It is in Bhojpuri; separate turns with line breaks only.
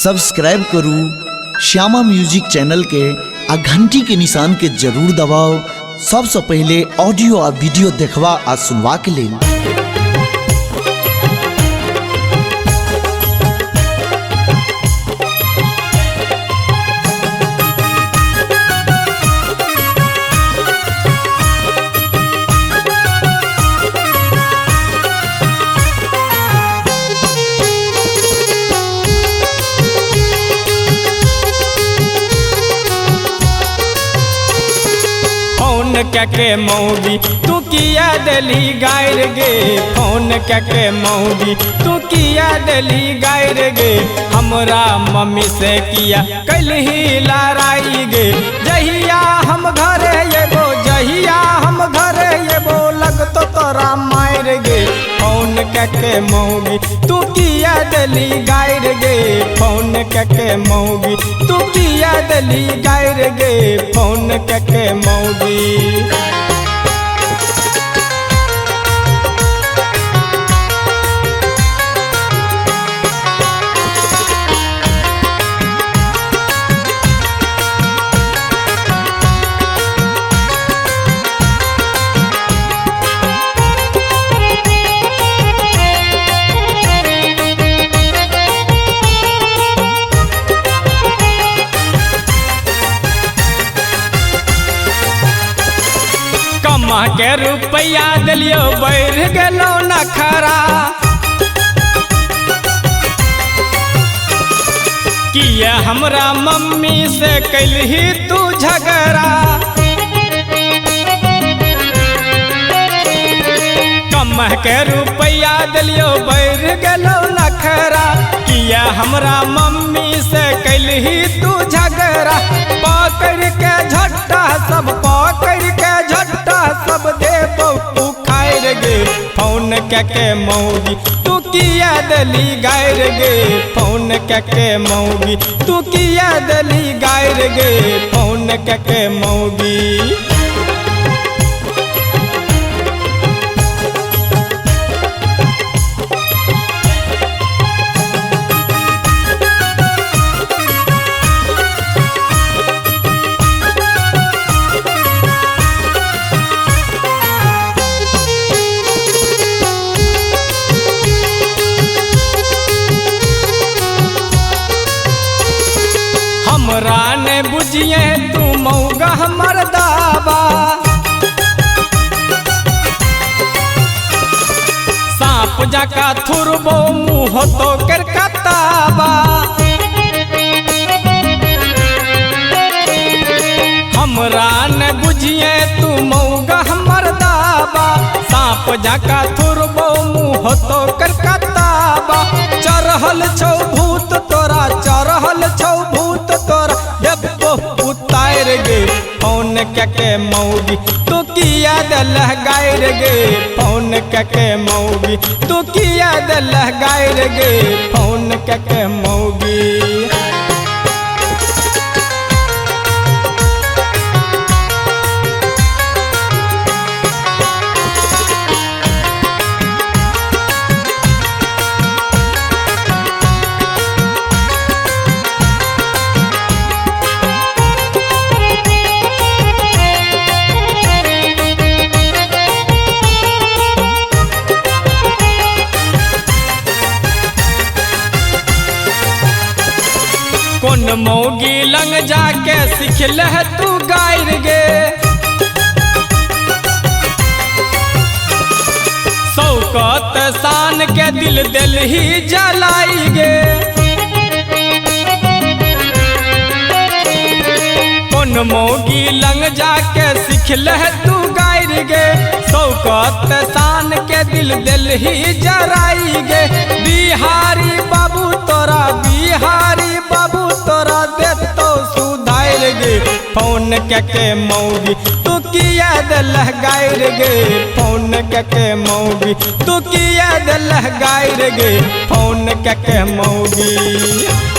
सब्सक्राइब करू श्यामा म्यूजिक चैनल के आ घंटी के निशान के जरूर दबाओ सबसे पहले ऑडियो आ वीडियो देखवा आ सुनवा के लिए।
फोन के मौगी तू किया दली गायर गे, फोन के मौगी तू किया दली गायर गे, हमरा मम्मी से किया कल ही लड़ाई गे, जहिया हम घरे येबो जहिया हम घरे येबो लगतो तोरा मार गे, फोन के मौगी तू किया दली गायर गे, फोन के मौगी तू किया दली गायर गे, फोन के मौगी। कमा के रुपया दिलियो बढ़ गेलो नखरा, किया हमरा मम्मी से कैलही तू झगड़ा, कमा के रुपया दिलियो बढ़ गेलो नखरा, किया हमरा मम्मी से कैलही तू झगड़ा, पकड़ के झट्टा सब पकड़ के झट्टा सब देबो उखाड़ गे, फोन के मौगी तू किया दली गायर गे, फोन के मौगी तू किया दली गायर गे, फोन के मौगी। हमरा ने बुझिए तू मौगा हमर दाबा, सांप जका थुरबो मुँह तो कर कताबा, हमरा ने बुझिए तू मौगा हमर दाबा, सांप जका थुरबो मुँह तो कर कताबा, चढ़ल छौ भूत तोरा चढ़ल छौ भूत तोरा देबो उतार गे, फोन के मौगी तू किया दलह गायर गे, फोन के मौगी तू किया दलह गायर गे, फोन के मौगी। कौन मौगी लंग जाके सीख लह तू गायर गे, शौकत शान के दिल दिल ही जलाई गे, कौन मौगी लंग जाके सीख लह तू गायर गे, शौकत शान के दिल दिल ही जराई गे, बिहारी बाबू तोरा बिहारी बाबू तोरा देतो सुधार गे, फोन के मौगी तू किया दलह गायर गे, फोन के मौगी तू किया दलह गायर गे, फोन के मौगी।